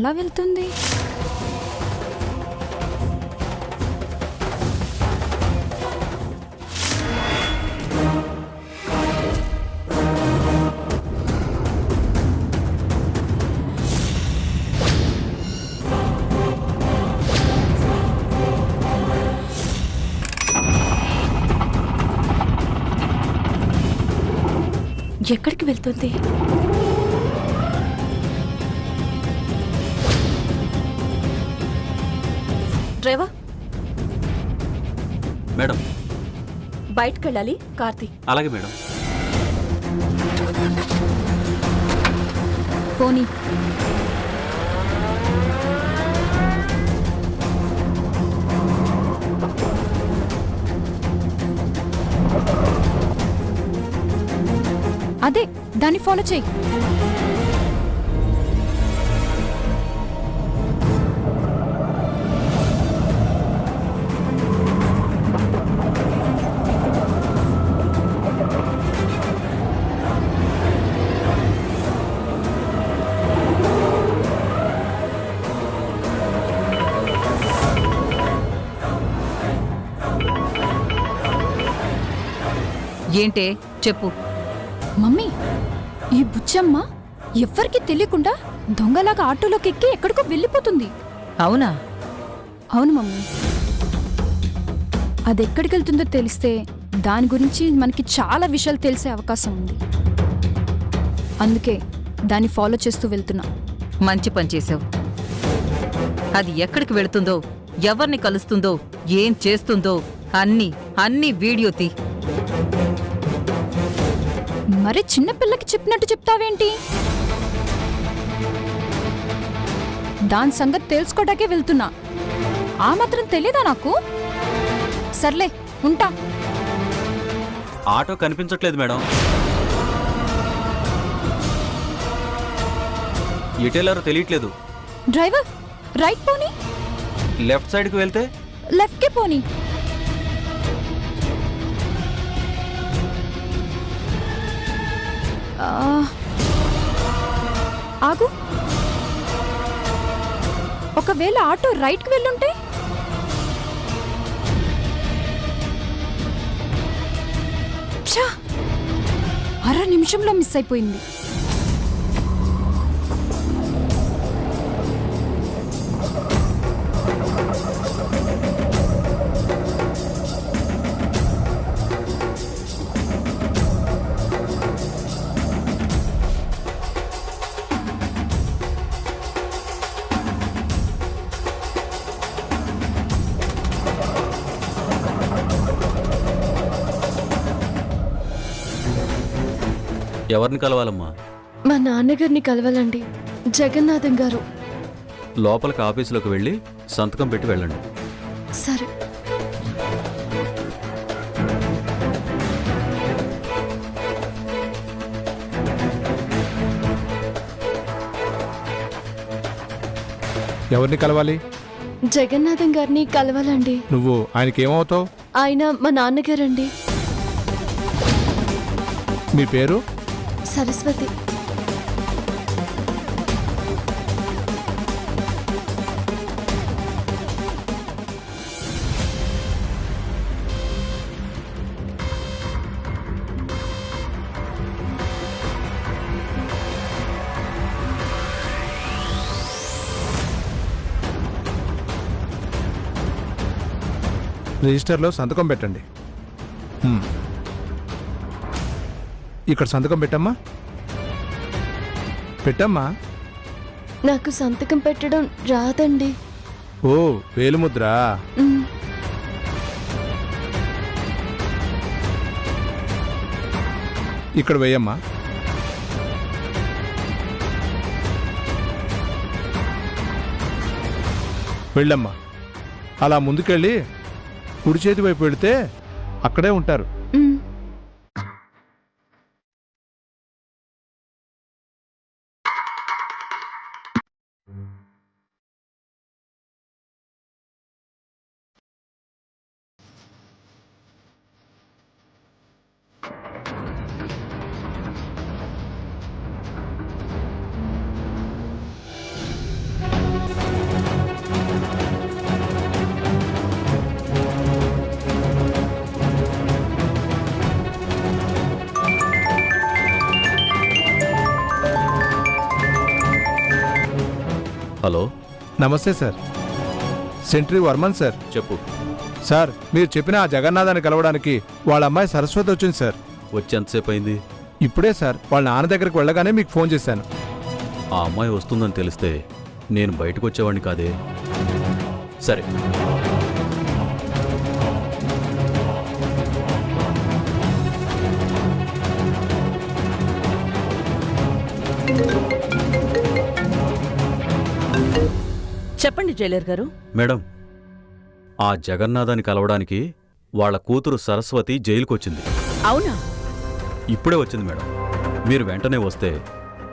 ఎలా వెళ్తుంది? ఎక్కడికి వెళ్తుంది? డ్రైవర్ మేడం, బయటకు వెళ్ళాలి. కార్తీ అలాగే మేడం. పోనీ. అదే దాన్ని ఫాలో చేయి. ఏంటే చెప్పు. మమ్మీ, ఈ బుచ్చమ్మ ఎవ్వరికీ తెలియకుండా దొంగలాగా ఆటోలోకి ఎక్కి ఎక్కడికో వెళ్ళిపోతుంది. అవునా? అవును మమ్మీ. అది ఎక్కడికి వెళ్తుందో తెలిస్తే దాని గురించి మనకి చాలా విషయాలు తెలిసే అవకాశం ఉంది. అందుకే దాన్ని ఫాలో చేస్తూ వెళ్తున్నా. మంచి పని చేసావు. అది ఎక్కడికి వెళుతుందో, ఎవరిని కలుస్తుందో, ఏం చేస్తుందో అన్నీ వీడియో తీ. మరి చిన్నపిల్లకి చెప్పినట్టు చెప్తావేంటి? దాని సంగతి తెలుసుకోటాకే వెళ్తున్నా. ఆ మాత్రం తెలీదా నాకు? సర్లే, ఉంటా. ఆటో కనిపించట్లేదు మేడం. ఎటెళ్ళారో తెలియట్లేదు. డ్రైవర్, రైట్ పోనీ. లెఫ్ట్ సైడ్కి వెళ్తే లెఫ్ట్కే పోనీ. ఆగు. ఒకవేళ ఆటో రైట్కి వెళ్ళుంటే? అర నిమిషంలో మిస్ అయిపోయింది. ఎవరిని కలవాలమ్మా? మా నాన్నగారిని కలవాలండి. జగన్నాథం గారు. లోపలికి ఆఫీసులోకి వెళ్ళి సంతకం పెట్టి వెళ్ళండి. సరే. ఎవరిని కలవాలి? జగన్నాథం గారిని కలవాలండి. నువ్వు ఆయనకి ఏమవుతావు? ఆయన మా నాన్నగారండి. మీ పేరు? సరస్వతి. రిజిస్టర్లో సంతకం పెట్టండి. ఇక్కడ సంతకం పెట్టమ్మా. పెట్టమ్మా. నాకు సంతకం పెట్టడం రాదండి. ఓ, వేలుముద్ర. ఇక్కడ వేయమ్మా. వెళ్ళమ్మా. అలా ముందుకెళ్ళి కుడి చేతి వైపు వెళితే అక్కడే ఉంటారు. నమస్తే సార్. సెంట్రీ వర్మన్ సార్. చెప్పు. సార్, మీరు చెప్పిన ఆ జగన్నాథాన్ని కలవడానికి వాళ్ళ అమ్మాయి సరస్వతి వచ్చింది సార్. వచ్చి ఎంతసేపు అయింది? ఇప్పుడే సార్. వాళ్ళ నాన్న దగ్గరికి వెళ్ళగానే మీకు ఫోన్ చేశాను. ఆ అమ్మాయి వస్తుందని తెలిస్తే నేను బయటకు వచ్చేవాడిని కాదే. సరే, చెప్పండి జైలర్ గారు. మేడం, ఆ జగన్నాథాన్ని కలవడానికి వాళ్ళ కూతురు సరస్వతి జైలుకొచ్చింది. అవునా? ఇప్పుడే వచ్చింది మేడం. మీరు వెంటనే వస్తే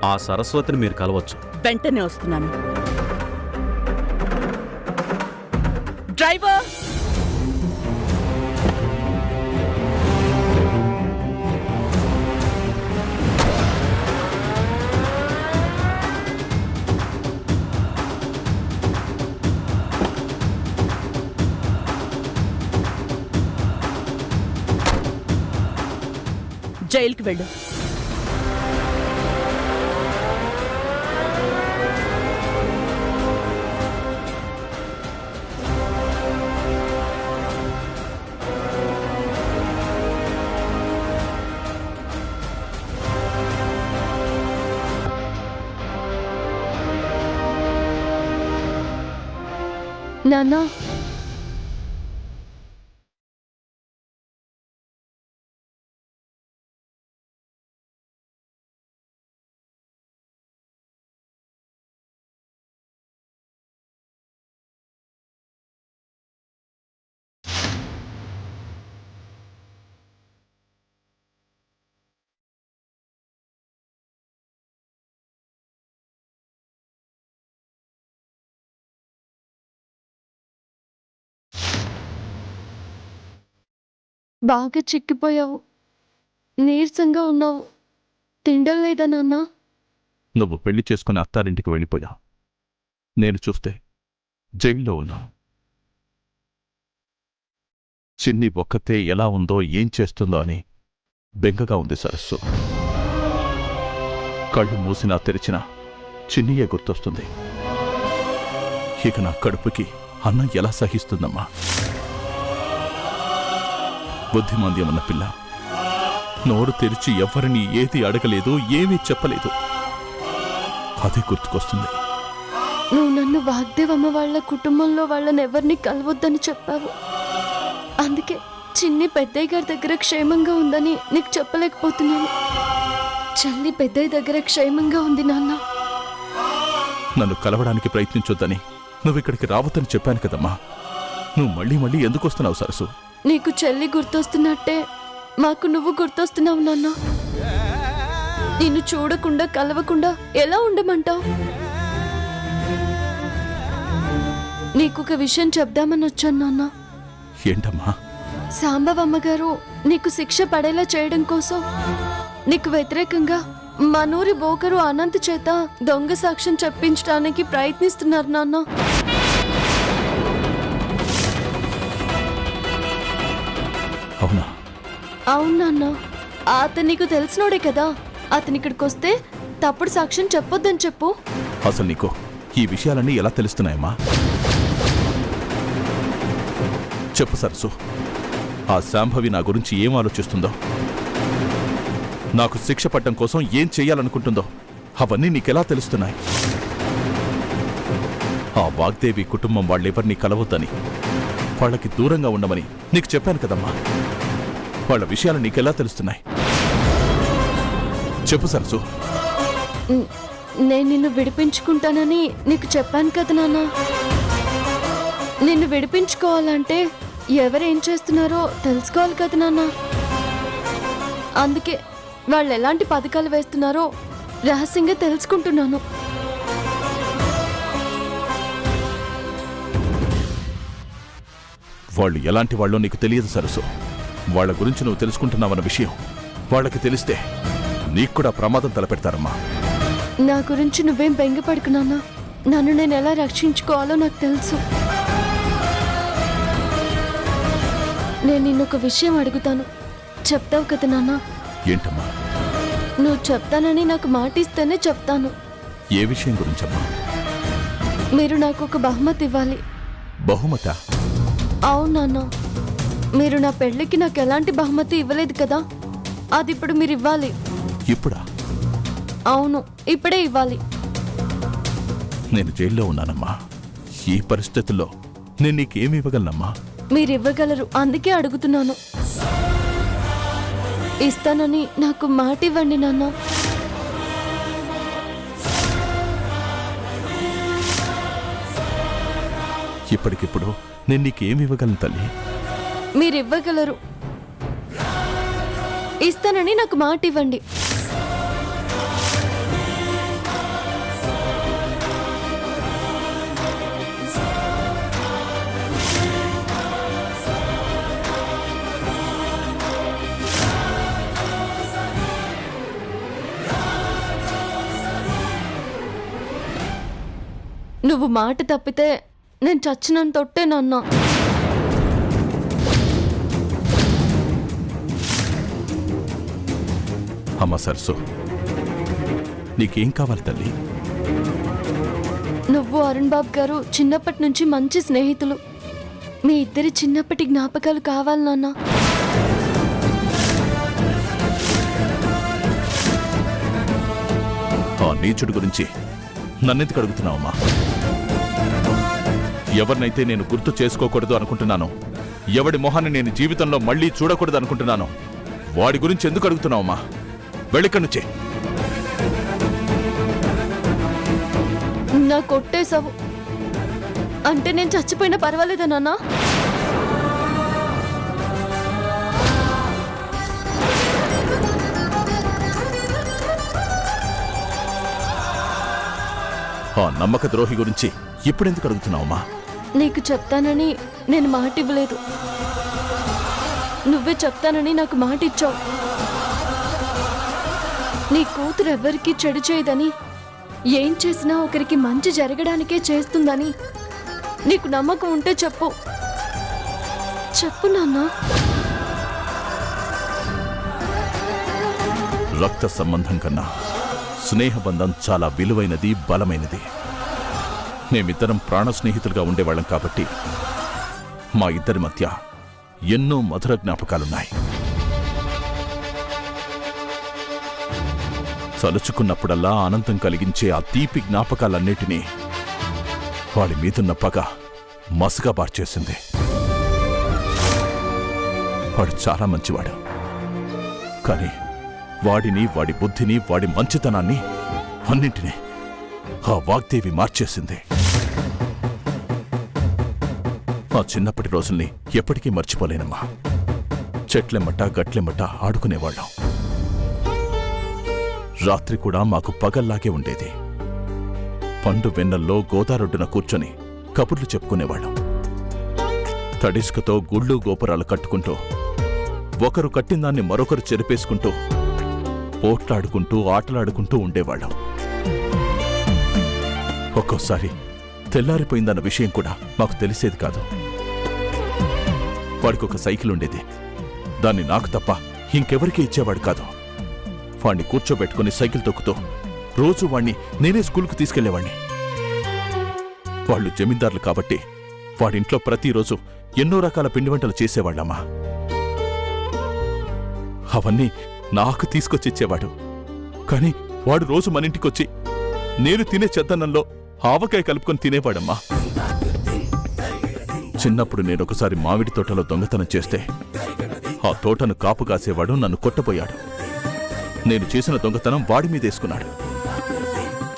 ఆ సరస్వతిని మీరు కలవచ్చు. వెంటనే వస్తున్నాను. డ్రైవర్! జైలుకి వెళ్ళు. నాన్న, బాగా చిక్కిపోయావు, నీరసంగా ఉన్నావు. తిండం లేదా నాన్న? నువ్వు పెళ్లి చేసుకుని అత్తారింటికి వెళ్ళిపోయా. నేను చూస్తే జైల్లో ఉన్నా. చిన్ని ఒక్కతే ఎలా ఉందో ఏం చేస్తుందో అని బెంగగా ఉంది సరస్సు. కళ్ళు మూసినా తెరిచినా చిన్నియే గుర్తొస్తుంది. ఇక నా కడుపుకి అన్నం ఎలా సహిస్తుందమ్మా? బుద్ధిమాంద్యం ఉన్న పిల్ల నోరు తెరిచి ఎవరిని ఏది అడగలేదు, ఏమీ చెప్పలేదు. అదే గుర్తుకొస్తుంది. నువ్వు నన్ను వాగ్దేవమ్మ వాళ్ళ కుటుంబంలో వాళ్ళని ఎవరిని కలవద్దని చెప్పావు. అందుకే చిన్ని పెద్దయ్య గారి దగ్గర క్షేమంగా ఉందని నీకు చెప్పలేకపోతున్నాను. చెల్లి పెద్దయ్య దగ్గర క్షేమంగా ఉంది నాన్న. నన్ను కలవడానికి ప్రయత్నించొద్దని నువ్విక్కడికి రావద్దని చెప్పాను కదమ్మా. నువ్వు మళ్ళీ మళ్ళీ ఎందుకు వస్తున్నావు సరసు? నీకు చెల్లి గుర్తొస్తున్నట్టే మాకు నువ్వు గుర్తొస్తున్నావు నాన్న. నిన్ను చూడకుండా కలవకుండా ఎలా ఉండమంటావు? నీకొక విషయం చెప్దామని వచ్చాను నాన్న. ఏంటమ్మా? సాంబవమ్మ గారు నీకు శిక్ష పడేలా చేయడం కోసం నీకు వ్యతిరేకంగా మనూరి బోకరు అనంత్ చేత దొంగ సాక్ష్యం చెప్పించడానికి ప్రయత్నిస్తున్నారు నాన్న. అవునా? అవును నాన్న. అతను నీకు తెలిసినోడే కదా. అతని ఇక్కడికి వస్తే తప్పుడు సాక్ష్యం చెప్పొద్దని చెప్పు. అసలు నీకు ఈ విషయాలన్నీ ఎలా తెలుస్తున్నాయమ్మా? చెప్పు సరసు. ఆ శాంభవి నా గురించి ఏం ఆలోచిస్తుందో, నాకు శిక్ష పట్టడం కోసం ఏం చెయ్యాలనుకుంటుందో అవన్నీ నీకెలా తెలుస్తున్నాయి? ఆ వాగ్దేవి కుటుంబం వాళ్ళెవరినీ కలవద్దని, వాళ్ళకి దూరంగా ఉండమని నీకు చెప్పాను కదమ్మా. వాళ్ళ విషయాలు నీకెలా తెలుస్తున్నాయి? చెప్పు సరసు. నేను నిన్ను విడిపించుకుంటానని నీకు చెప్పాను కదా నాన్న. నిన్ను విడిపించుకోవాలంటే ఎవరేం చేస్తున్నారో తెలుసుకోవాలి కదా నాన్న. అందుకే వాళ్ళు ఎలాంటి పథకాలు వేస్తున్నారో రహస్యంగా తెలుసుకుంటున్నాను. వాళ్ళు ఎలాంటి వాళ్ళో నీకు తెలియదు సరసు. వాళ్ళ గురించి నువ్వు తెలుసుకుంటున్నావన్న విషయం వాళ్ళకి తెలిస్తే నీకు కూడా ప్రమాదం తలపెడతారమ్మా. నా గురించి నువ్వేం బెంగపడకు నాన్న. నన్ను నేను ఎలా రక్షించుకోవాలో నాకు తెలుసు. నేను నిన్నొక విషయం అడుగుతాను, చెప్తావు కదా నాన్న? ఏంటమ్మా? నువ్వు చెప్తానని నాకు మాట ఇస్తేనే చెప్తాను. ఏ విషయం గురించమ్మా? మీరు నాకు ఒక బహుమతి ఇవ్వాలి. బహుమత? అవును నాన్న, మీరు నా పెళ్ళికి నాకు ఎలాంటి బహుమతి ఇవ్వలేదు కదా, అది ఇప్పుడు మీరు ఇవ్వాలి. ఇప్పుడా? అవును, ఇప్పుడే ఇవ్వాలి. నేను జైల్లో ఉన్నానమ్మా. ఈ పరిస్థితుల్లో నేను నీకేమి ఇవ్వగలనమ్మా? మీరు ఇవ్వగలరు, అందుకే అడుగుతున్నాను. ఇస్తానని నాకు మాట ఇవ్వండి నాన్న. ఇప్పటికిప్పుడు నేను నీకేమి ఇవ్వగలను తల్లి? మీరు ఇవ్వగలరు, ఇస్తానని నాకు మాట ఇవ్వండి. నువ్వు మాట తప్పితే నేను చచ్చినంత తొట్టే నాన్న. అమ్మా సరసు, నీకేం కావాలి తల్లి? నువ్వు అరుణ్ బాబు గారు చిన్నప్పటి నుంచి మంచి స్నేహితులు. మీ ఇద్దరి చిన్నప్పటి జ్ఞాపకాలు కావాలి నాన్న. ఆ నీచుడి గురించి నన్నెందుకు అడుగుతున్నావమ్మా? ఎవరినైతే నేను గుర్తు చేసుకోకూడదు అనుకుంటున్నానో, ఎవడి మొహాన్ని నేను జీవితంలో మళ్ళీ చూడకూడదు అనుకుంటున్నానో, వాడి గురించి ఎందుకు అడుగుతున్నావమ్మా? వెళ్ళిక్కడి నుంచే. నా కొట్టేశావు అంటే నేను చచ్చిపోయినా పర్వాలేదా నాన్న? ఆ నమ్మక ద్రోహి గురించి ఇప్పుడెందుకు అడుగుతున్నావమ్మా? నీకు చెప్తానని నేను మాట ఇవ్వలేదు, నువ్వే చెప్తానని నాకు మాట ఇచ్చావు. నీ కూతురు ఎవరికి చెడు చేయదని, ఏం చేసినా ఒకరికి మంచి జరగడానికే చేస్తుందని నీకు నమ్మకం ఉంటే చెప్పు. చెప్పు నాన్న. రక్త సంబంధం కన్నా స్నేహబంధం చాలా విలువైనది, బలమైనది. మేమిద్దరం ప్రాణ స్నేహితులుగా ఉండేవాళ్ళం కాబట్టి మా ఇద్దరి మధ్య ఎన్నో మధుర జ్ఞాపకాలున్నాయి. తలుచుకున్నప్పుడల్లా ఆనందం కలిగించే ఆ తీపి జ్ఞాపకాలన్నిటినీ వాడి మీదున్న పగ మసగా బార్చేసింది. వాడు చాలా మంచివాడు, కానీ వాడిని, వాడి బుద్ధిని, వాడి మంచితనాన్ని అన్నింటినీ ఆ వాగ్దేవి మార్చేసింది. ఆ చిన్నప్పటి రోజుల్ని ఎప్పటికీ మర్చిపోలేనమ్మా. చెట్లెమ్మట గట్లెమ్మట ఆడుకునేవాళ్ళం. రాత్రి కూడా మాకు పగల్లాగే ఉండేది. పండు వెన్నెల్లో గోదారొడ్డున కూర్చొని కబుర్లు చెప్పుకునేవాళ్ళం. తడిస్కతో గుళ్ళు గోపురాలు కట్టుకుంటూ, ఒకరు కట్టిందాన్ని మరొకరు చెరిపేసుకుంటూ, పోట్లాడుకుంటూ ఆటలాడుకుంటూ ఉండేవాళ్ళం. ఒక్కోసారి తెల్లారిపోయిందన్న విషయం కూడా మాకు తెలిసేది కాదు. వాడికొక సైకిల్ ఉండేది. దాన్ని నాకు తప్ప ఇంకెవరికీ ఇచ్చేవాడు కాదు. వాణ్ణి కూర్చోబెట్టుకుని సైకిల్ తొక్కుతూ రోజు వాణ్ణి నేనే స్కూల్కు తీసుకెళ్లేవాణ్ణి. వాళ్ళు జమీందారులు కాబట్టి వాడింట్లో ప్రతిరోజు ఎన్నో రకాల పిండి వంటలు చేసేవాళ్ళమ్మా. అవన్నీ నాకు తీసుకొచ్చిచ్చేవాడు. కాని వాడు రోజు మన ఇంటికొచ్చి నేను తినే చెద్దన్నంలో ఆవకాయ కలుపుకొని తినేవాడమ్మా. చిన్నప్పుడు నేనొకసారి మామిడి తోటలో దొంగతనం చేస్తే ఆ తోటను కాపు కాసేవాడు నన్ను కొట్టబోయాడు. నేను చేసిన దొంగతనం వాడి మీదేసుకున్నాడు.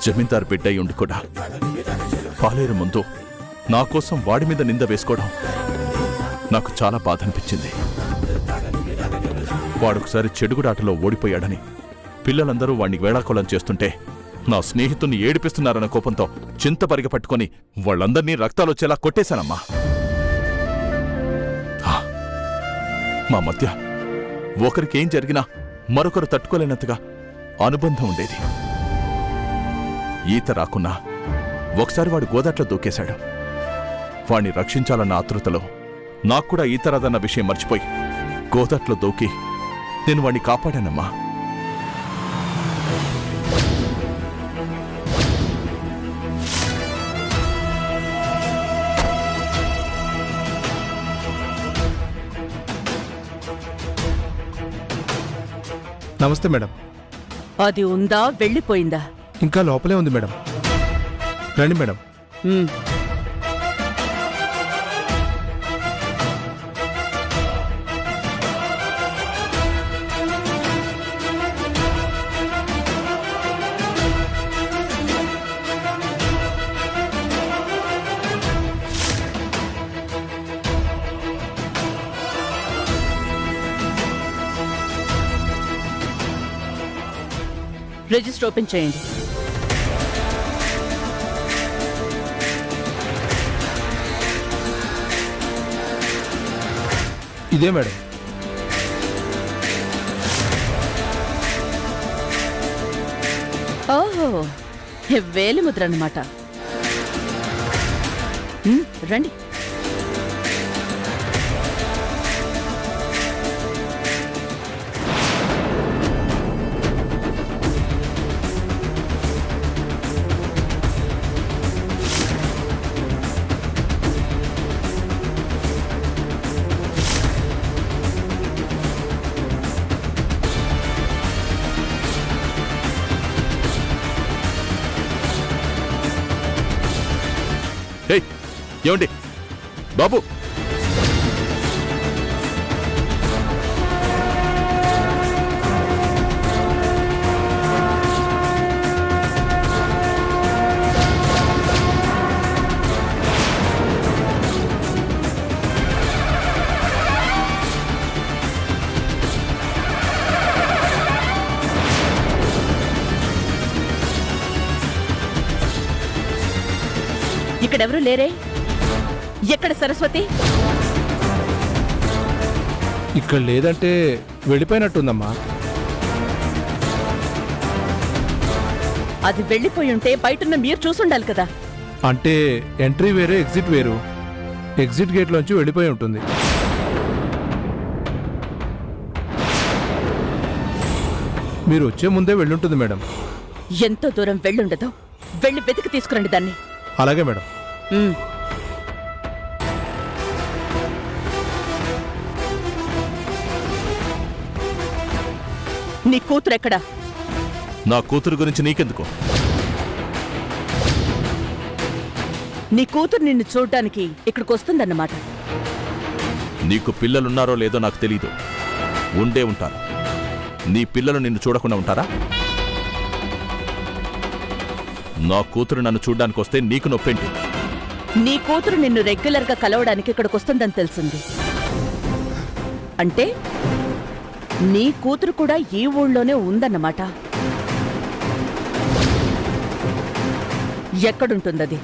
జమీందారు బిడ్డయి ఉండి కూడా పాలేరు ముందు నా కోసం వాడి మీద నింద వేసుకోవడం నాకు చాలా బాధ అనిపించింది. వాడొకసారి చెడుగుడాటలో ఓడిపోయాడని పిల్లలందరూ వాణ్ణి వేళాకోళం చేస్తుంటే నా స్నేహితుణ్ణి ఏడిపిస్తున్నారన్న కోపంతో చింతపరిగ పట్టుకొని వాళ్ళందర్నీ రక్తాలొచ్చేలా కొట్టేశానమ్మా. మా మధ్య ఒకరికేం జరిగినా మరొకరు తట్టుకోలేనంతగా అనుబంధం ఉండేది. ఈత రాకున్నా ఒకసారి వాడు గోదాట్లో దూకేశాడు. వాణ్ణి రక్షించాలన్న ఆతృతలో నాక్కూడా ఈత రాదన్న విషయం మర్చిపోయి గోదాట్లో దూకి నేను వాణ్ణి కాపాడానమ్మా. నమస్తే మేడం. అది ఉందా వెళ్ళిపోయిందా? ఇంకా లోపలే ఉంది మేడం. రండి మేడం. ఉమ్. రిజిస్టర్ ఓపెన్ చేయండి. ఇదే మేడం. ఓహో, వేలి ముద్ర అన్నమాట. రండి. ఏయ్, ఏమండి బాబు? ఇక్కడెవరూ లేరే? ఎక్కడ సరస్వతి? ఇక్కడ లేదంటే వెళ్ళిపోయినట్టుందమ్మా. అది వెళ్ళిపోయి ఉంటే బయటున్న మీరు చూసుండాలి కదా. అంటే ఎంట్రీ వేరే, ఎగ్జిట్ వేరు. ఎగ్జిట్ గేట్లోంచి వెళ్ళిపోయి ఉంటుంది. మీరు వచ్చే ముందే వెళ్ళుంటుంది మేడం. ఎంతో దూరం వెళ్ళుండదో. వెళ్ళి వెతికి తీసుకురండి దాన్ని. అలాగే మేడం. ఉమ్. నీ కూతురు ఎక్కడా? నా కూతురు గురించి నీకెందుకు? నీ కూతురు నిన్ను చూడ్డానికి ఇక్కడికి వస్తుందన్నమాట. నీకు పిల్లలున్నారో లేదో నాకు తెలీదు. ఉండే ఉంటారు. నీ పిల్లలు నిన్ను చూడకుండా ఉంటారా? నా కూతురు నన్ను చూడ్డానికి వస్తే నీకు నొప్పేంటి? నీ కూతురు నిన్ను రెగ్యులర్గా కలవడానికి ఇక్కడికి వస్తుందని తెలిసింది. అంటే నీ కూతురు కూడా ఈ ఊళ్ళోనే ఉందన్నమాట. ఎక్కడుంటుందది?